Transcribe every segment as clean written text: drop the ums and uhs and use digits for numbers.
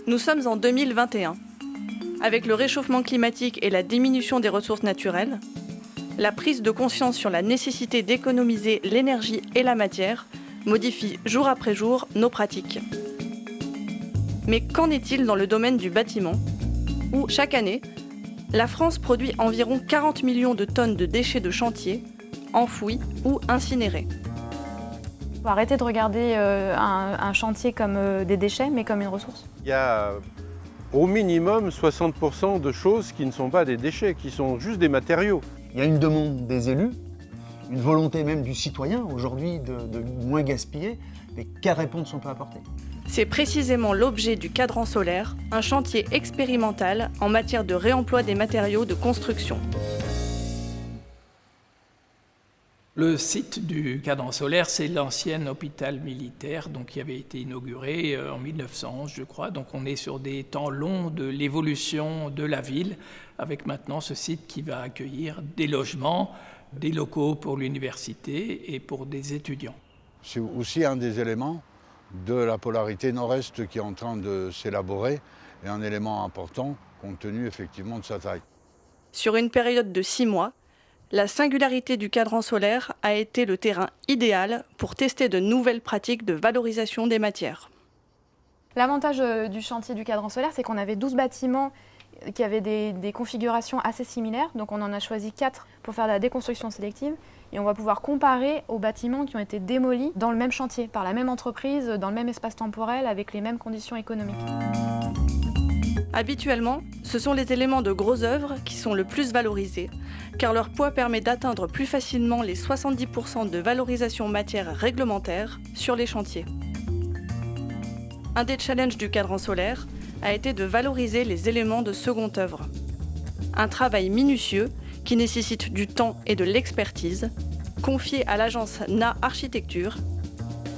Nous sommes en 2021. Avec le réchauffement climatique et la diminution des ressources naturelles, la prise de conscience sur la nécessité d'économiser l'énergie et la matière modifie jour après jour nos pratiques. Mais qu'en est-il dans le domaine du bâtiment, où chaque année, la France produit environ 40 millions de tonnes de déchets de chantier, enfouis ou incinérés. Il faut arrêter de regarder un chantier comme des déchets, mais comme une ressource. Il y a au minimum 60% de choses qui ne sont pas des déchets, qui sont juste des matériaux. Il y a une demande des élus, une volonté même du citoyen aujourd'hui de moins gaspiller, mais quelle réponse on peut apporter ? C'est précisément l'objet du cadran solaire, un chantier expérimental en matière de réemploi des matériaux de construction. Le site du cadran solaire, c'est l'ancien hôpital militaire qui avait été inauguré en 1911, je crois. Donc on est sur des temps longs de l'évolution de la ville, avec maintenant ce site qui va accueillir des logements, des locaux pour l'université et pour des étudiants. C'est aussi un des éléments de la polarité nord-est qui est en train de s'élaborer et un élément important compte tenu effectivement de sa taille. Sur une période de 6 mois, la singularité du cadran solaire a été le terrain idéal pour tester de nouvelles pratiques de valorisation des matières. L'avantage du chantier du cadran solaire, c'est qu'on avait 12 bâtiments qui avaient des configurations assez similaires. Donc on en a choisi 4 pour faire de la déconstruction sélective. Et on va pouvoir comparer aux bâtiments qui ont été démolis dans le même chantier, par la même entreprise, dans le même espace temporel, avec les mêmes conditions économiques. Habituellement, ce sont les éléments de gros œuvres qui sont le plus valorisés, car leur poids permet d'atteindre plus facilement les 70% de valorisation matière réglementaire sur les chantiers. Un des challenges du cadran solaire a été de valoriser les éléments de seconde œuvre. Un travail minutieux qui nécessite du temps et de l'expertise, confié à l'agence Na Architecture,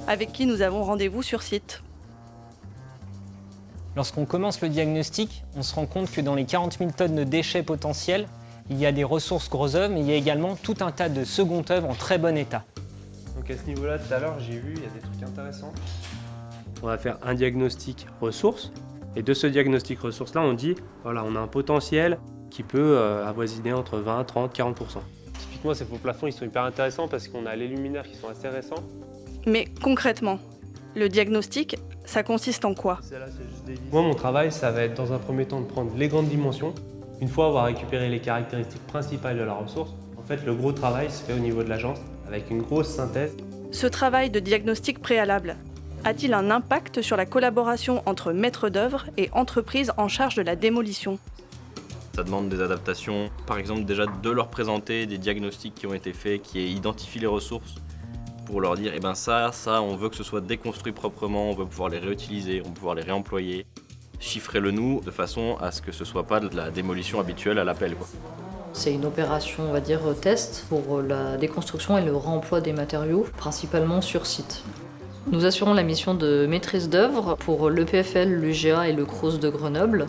avec qui nous avons rendez-vous sur site. Lorsqu'on commence le diagnostic, on se rend compte que dans les 40 000 tonnes de déchets potentiels, il y a des ressources gros œuvres, mais il y a également tout un tas de secondes œuvres en très bon état. Donc à ce niveau-là, tout à l'heure, j'ai vu, il y a des trucs intéressants. On va faire un diagnostic ressources, et de ce diagnostic ressources-là, on dit, voilà, on a un potentiel qui peut avoisiner entre 20, 30, 40%. Typiquement, ces faux plafonds, ils sont hyper intéressants parce qu'on a les luminaires qui sont assez récents. Mais concrètement, le diagnostic, ça consiste en quoi ? Moi, mon travail, ça va être dans un premier temps de prendre les grandes dimensions. Une fois avoir récupéré les caractéristiques principales de la ressource, en fait, le gros travail se fait au niveau de l'agence avec une grosse synthèse. Ce travail de diagnostic préalable a-t-il un impact sur la collaboration entre maîtres d'œuvre et entreprises en charge de la démolition ? Ça demande des adaptations, par exemple déjà de leur présenter des diagnostics qui ont été faits, qui identifient les ressources, pour leur dire ça, on veut que ce soit déconstruit proprement, on veut pouvoir les réutiliser, on veut pouvoir les réemployer. Chiffrez-le nous de façon à ce que ce soit pas de la démolition habituelle à l'appel, quoi. C'est une opération, on va dire, test pour la déconstruction et le réemploi des matériaux, principalement sur site. Nous assurons la mission de maîtrise d'œuvre pour l'EPFL, l'UGA et le CROUS de Grenoble.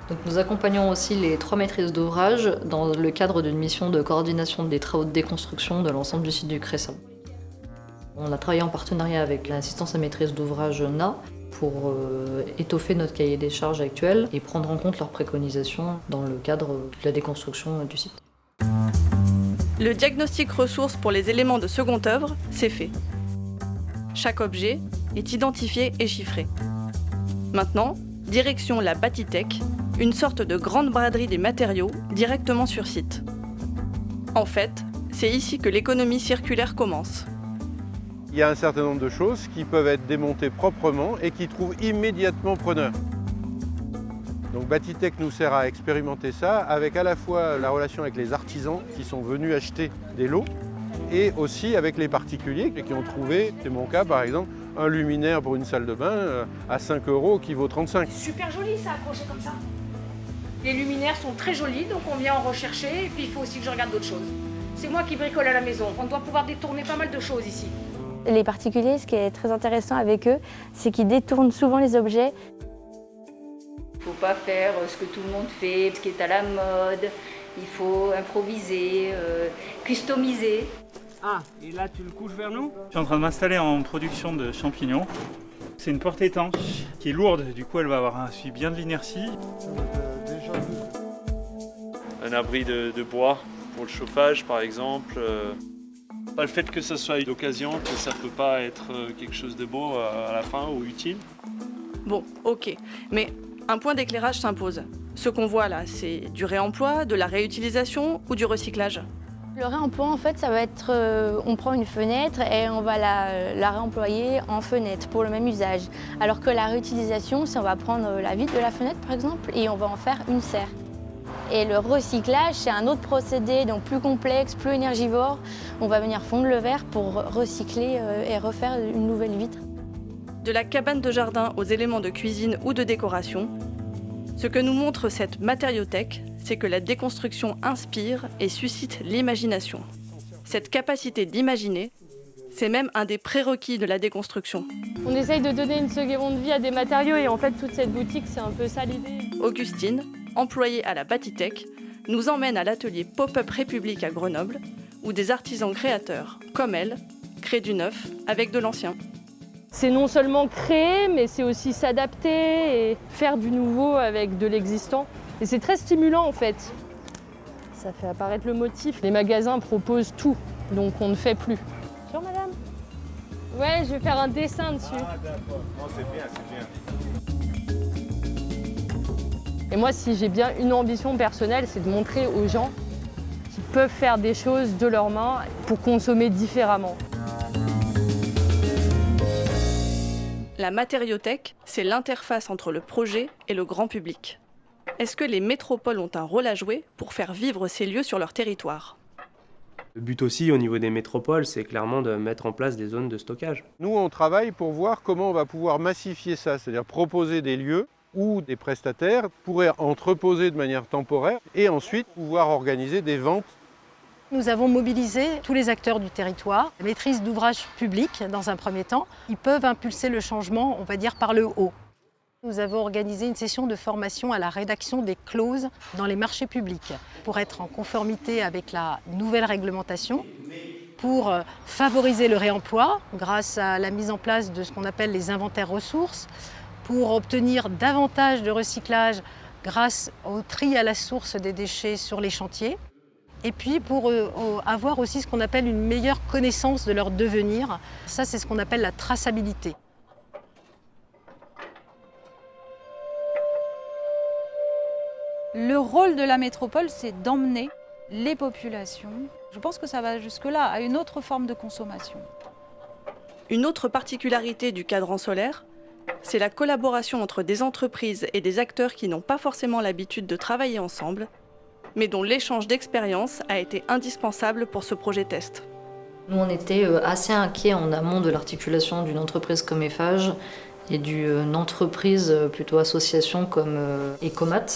Donc nous accompagnons aussi les 3 maîtrises d'ouvrage dans le cadre d'une mission de coordination des travaux de déconstruction de l'ensemble du site du Crescent. On a travaillé en partenariat avec l'assistance à maîtrise d'ouvrage NA pour étoffer notre cahier des charges actuel et prendre en compte leurs préconisations dans le cadre de la déconstruction du site. Le diagnostic ressources pour les éléments de seconde œuvre, c'est fait. Chaque objet est identifié et chiffré. Maintenant, direction la Bâtitech, une sorte de grande braderie des matériaux directement sur site. En fait, c'est ici que l'économie circulaire commence. Il y a un certain nombre de choses qui peuvent être démontées proprement et qui trouvent immédiatement preneur. Donc Bâtitech nous sert à expérimenter ça avec à la fois la relation avec les artisans qui sont venus acheter des lots et aussi avec les particuliers qui ont trouvé, c'est mon cas par exemple, un luminaire pour une salle de bain à 5 € qui vaut 35. C'est super joli ça, accroché comme ça. Les luminaires sont très jolis, donc on vient en rechercher et puis il faut aussi que je regarde d'autres choses. C'est moi qui bricole à la maison, on doit pouvoir détourner pas mal de choses ici. Les particuliers, ce qui est très intéressant avec eux, c'est qu'ils détournent souvent les objets. Il ne faut pas faire ce que tout le monde fait, ce qui est à la mode. Il faut improviser, customiser. Ah, et là tu le couches vers nous ? Je suis en train de m'installer en production de champignons. C'est une porte étanche qui est lourde, du coup elle va avoir un suivi bien de l'inertie. Un abri de bois pour le chauffage par exemple. Pas le fait que ça soit une occasion, que ça peut pas être quelque chose de beau à la fin ou utile. Bon, ok, mais un point d'éclairage s'impose. Ce qu'on voit là, c'est du réemploi, de la réutilisation ou du recyclage? Le réemploi, en fait, ça va être, on prend une fenêtre et on va la réemployer en fenêtre pour le même usage. Alors que la réutilisation, c'est on va prendre la vitre de la fenêtre, par exemple, et on va en faire une serre. Et le recyclage, c'est un autre procédé, donc plus complexe, plus énergivore. On va venir fondre le verre pour recycler et refaire une nouvelle vitre. De la cabane de jardin aux éléments de cuisine ou de décoration, ce que nous montre cette matériothèque, c'est que la déconstruction inspire et suscite l'imagination. Cette capacité d'imaginer, c'est même un des prérequis de la déconstruction. On essaye de donner une seconde vie à des matériaux et en fait toute cette boutique, c'est un peu ça l'idée. Augustine, employée à la Batitech, nous emmène à l'atelier Pop-up République à Grenoble, où des artisans créateurs, comme elle, créent du neuf avec de l'ancien. C'est non seulement créer, mais c'est aussi s'adapter et faire du nouveau avec de l'existant. Et c'est très stimulant en fait. Ça fait apparaître le motif. Les magasins proposent tout, donc on ne fait plus. Bonjour madame. Ouais, je vais faire un dessin dessus. Ah d'accord, non, c'est bien, c'est bien. Et moi, si j'ai bien une ambition personnelle, c'est de montrer aux gens qu'ils peuvent faire des choses de leurs mains pour consommer différemment. La matériothèque, c'est l'interface entre le projet et le grand public. Est-ce que les métropoles ont un rôle à jouer pour faire vivre ces lieux sur leur territoire? Le but aussi au niveau des métropoles, c'est clairement de mettre en place des zones de stockage. Nous, on travaille pour voir comment on va pouvoir massifier ça, c'est-à-dire proposer des lieux où des prestataires pourraient entreposer de manière temporaire et ensuite pouvoir organiser des ventes. Nous avons mobilisé tous les acteurs du territoire, la maîtrise d'ouvrage public dans un premier temps. Ils peuvent impulser le changement, on va dire, par le haut. Nous avons organisé une session de formation à la rédaction des clauses dans les marchés publics pour être en conformité avec la nouvelle réglementation, pour favoriser le réemploi grâce à la mise en place de ce qu'on appelle les inventaires ressources, pour obtenir davantage de recyclage grâce au tri à la source des déchets sur les chantiers, et puis pour avoir aussi ce qu'on appelle une meilleure connaissance de leur devenir. Ça, c'est ce qu'on appelle la traçabilité. Le rôle de la métropole, c'est d'emmener les populations, je pense que ça va jusque-là, à une autre forme de consommation. Une autre particularité du cadran solaire, c'est la collaboration entre des entreprises et des acteurs qui n'ont pas forcément l'habitude de travailler ensemble, mais dont l'échange d'expériences a été indispensable pour ce projet test. Nous, on était assez inquiets en amont de l'articulation d'une entreprise comme Eiffage et d'une entreprise plutôt association comme Ecomat.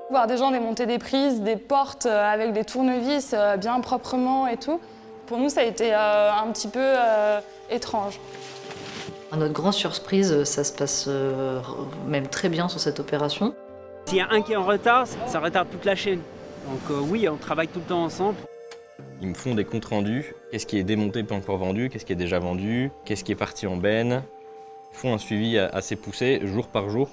Voir des gens démonter des prises, des portes avec des tournevis bien proprement et tout, pour nous ça a été un petit peu étrange. À notre grande surprise, ça se passe même très bien sur cette opération. S'il y a un qui est en retard, ça retarde toute la chaîne. Donc oui, on travaille tout le temps ensemble. Ils me font des comptes rendus. Qu'est-ce qui est démonté pas encore vendu? Qu'est-ce qui est déjà vendu? Qu'est-ce qui est parti en benne? Ils font un suivi assez poussé, jour par jour.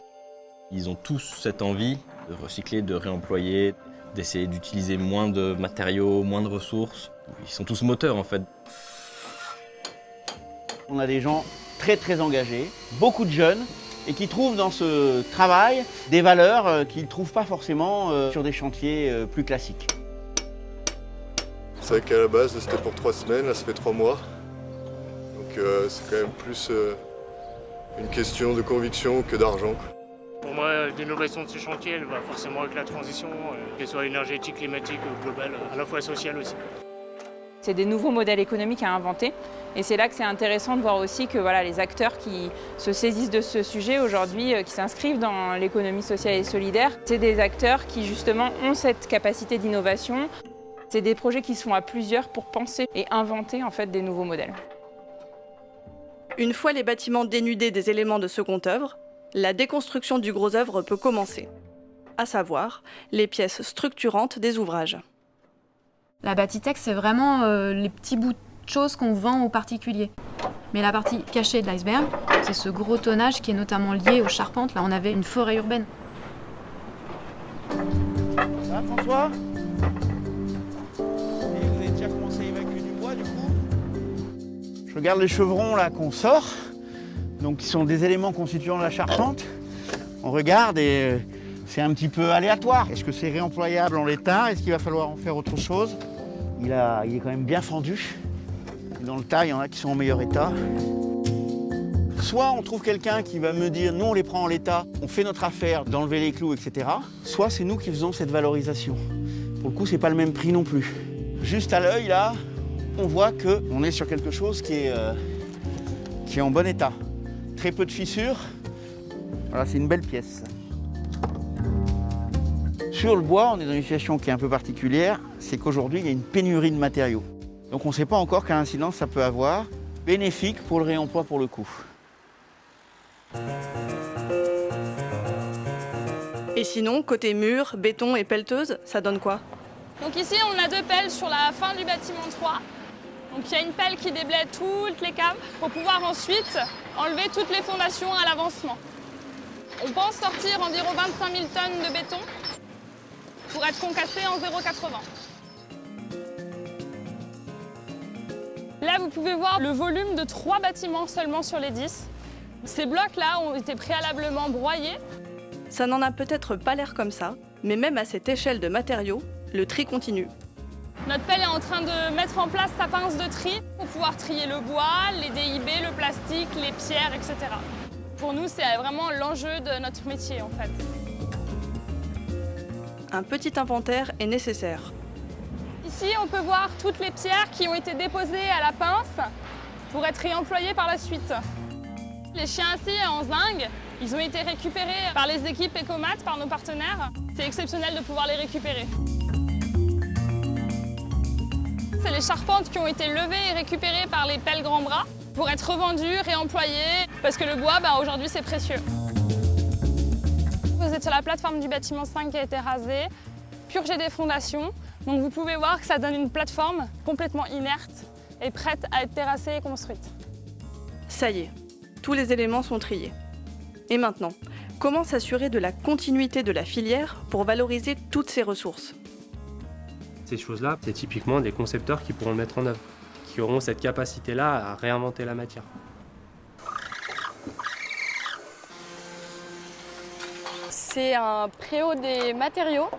Ils ont tous cette envie de recycler, de réemployer, d'essayer d'utiliser moins de matériaux, moins de ressources. Ils sont tous moteurs en fait. On a des gens très engagés, beaucoup de jeunes, et qui trouvent dans ce travail des valeurs qu'ils ne trouvent pas forcément sur des chantiers plus classiques. C'est vrai qu'à la base c'était pour 3 semaines, là ça fait 3 mois. Donc c'est quand même plus une question de conviction que d'argent. Pour moi, l'innovation de ce chantier, elle va forcément avec la transition, qu'elle soit énergétique, climatique, globale, à la fois sociale aussi. C'est des nouveaux modèles économiques à inventer et c'est là que c'est intéressant de voir aussi que voilà, les acteurs qui se saisissent de ce sujet aujourd'hui, qui s'inscrivent dans l'économie sociale et solidaire, c'est des acteurs qui justement ont cette capacité d'innovation. C'est des projets qui se font à plusieurs pour penser et inventer en fait des nouveaux modèles. Une fois les bâtiments dénudés des éléments de seconde œuvre, la déconstruction du gros œuvre peut commencer, à savoir les pièces structurantes des ouvrages. La Batitech, c'est vraiment les petits bouts de choses qu'on vend aux particuliers. Mais la partie cachée de l'iceberg, C'est ce gros tonnage qui est notamment lié aux charpentes. Là, on avait une forêt urbaine. Ça va, François? Et vous avez déjà commencé à évacuer du bois, du coup? Je regarde les chevrons là qu'on sort, donc qui sont des éléments constituant la charpente. On regarde et c'est un petit peu aléatoire. Est-ce que c'est réemployable en l'état? Est-ce qu'il va falloir en faire autre chose? Il est quand même bien fendu. Dans le tas, il y en a qui sont en meilleur état. Soit on trouve quelqu'un qui va me dire, nous on les prend en l'état, on fait notre affaire d'enlever les clous, etc. Soit c'est nous qui faisons cette valorisation. Pour le coup, c'est pas le même prix non plus. Juste à l'œil, là, on voit qu'on est sur quelque chose qui est en bon état. Très peu de fissures. Voilà, c'est une belle pièce. Sur le bois, on est dans une situation qui est un peu particulière, c'est qu'aujourd'hui, il y a une pénurie de matériaux. Donc on ne sait pas encore quelle incidence ça peut avoir. Bénéfique pour le réemploi pour le coup. Et sinon, côté mur, béton et pelleteuse, ça donne quoi? Donc ici, on a 2 pelles sur la fin du bâtiment 3. Donc il y a une pelle qui déblaye toutes les caves pour pouvoir ensuite enlever toutes les fondations à l'avancement. On pense sortir environ 25 000 tonnes de béton pour être concassé en 0,80. Là, vous pouvez voir le volume de 3 bâtiments seulement sur les 10. Ces blocs-là ont été préalablement broyés. Ça n'en a peut-être pas l'air comme ça, mais même à cette échelle de matériaux, le tri continue. Notre pelle est en train de mettre en place sa pince de tri pour pouvoir trier le bois, les DIB, le plastique, les pierres, etc. Pour nous, c'est vraiment l'enjeu de notre métier, en fait. Un petit inventaire est nécessaire. Ici, on peut voir toutes les pierres qui ont été déposées à la pince pour être réemployées par la suite. Les chiens assis en zinc, ils ont été récupérés par les équipes Ecomat, par nos partenaires. C'est exceptionnel de pouvoir les récupérer. C'est les charpentes qui ont été levées et récupérées par les pelles grands bras pour être revendues, réemployées, parce que le bois, aujourd'hui, c'est précieux. Vous êtes sur la plateforme du bâtiment 5 qui a été rasée, purgée des fondations. Donc vous pouvez voir que ça donne une plateforme complètement inerte et prête à être terrassée et construite. Ça y est, tous les éléments sont triés. Et maintenant, comment s'assurer de la continuité de la filière pour valoriser toutes ces ressources? Ces choses-là, c'est typiquement des concepteurs qui pourront le mettre en œuvre, qui auront cette capacité-là à réinventer la matière. C'est un préau des matériaux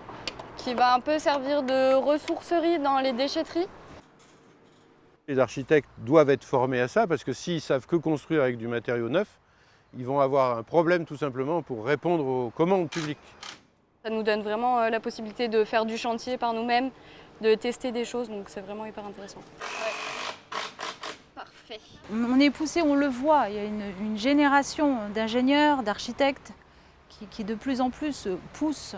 qui va un peu servir de ressourcerie dans les déchetteries. Les architectes doivent être formés à ça parce que s'ils savent que construire avec du matériau neuf, ils vont avoir un problème tout simplement pour répondre aux commandes publiques. Ça nous donne vraiment la possibilité de faire du chantier par nous-mêmes, de tester des choses, donc c'est vraiment hyper intéressant. Ouais. Parfait. On est poussé, on le voit, il y a une génération d'ingénieurs, d'architectes qui de plus en plus poussent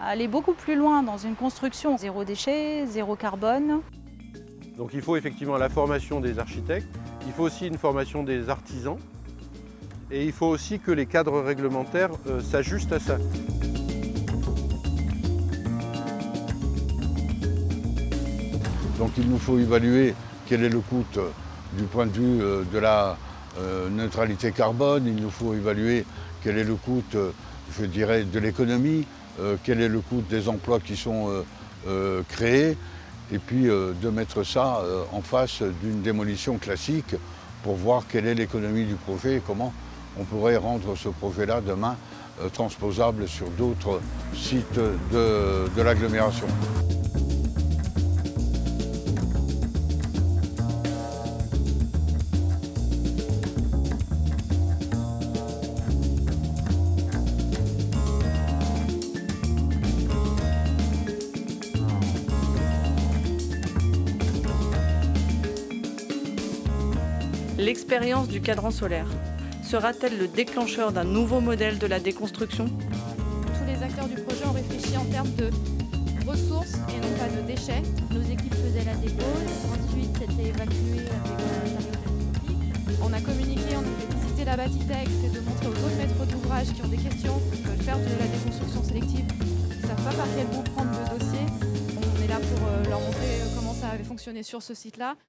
à aller beaucoup plus loin dans une construction zéro déchet, zéro carbone. Donc il faut effectivement la formation des architectes, il faut aussi une formation des artisans et il faut aussi que les cadres réglementaires s'ajustent à ça. Donc il nous faut évaluer quel est le coût du point de vue de la neutralité carbone, il nous faut évaluer quel est le coût, je dirais, de l'économie, quel est le coût des emplois qui sont créés, et puis de mettre ça en face d'une démolition classique pour voir quelle est l'économie du projet et comment on pourrait rendre ce projet-là demain transposable sur d'autres sites de l'agglomération. L'expérience du cadran solaire sera-t-elle le déclencheur d'un nouveau modèle de la déconstruction? Tous les acteurs du projet ont réfléchi en termes de ressources et non pas de déchets. Nos équipes faisaient la dépose, ensuite c'était évacué avec un chariot. On a communiqué, on a fait visiter la Batitex et de montrer aux autres maîtres d'ouvrage qui ont des questions, qui veulent faire de la déconstruction sélective, qui ne savent pas par quel bout prendre le dossier. On est là pour leur montrer comment ça avait fonctionné sur ce site-là.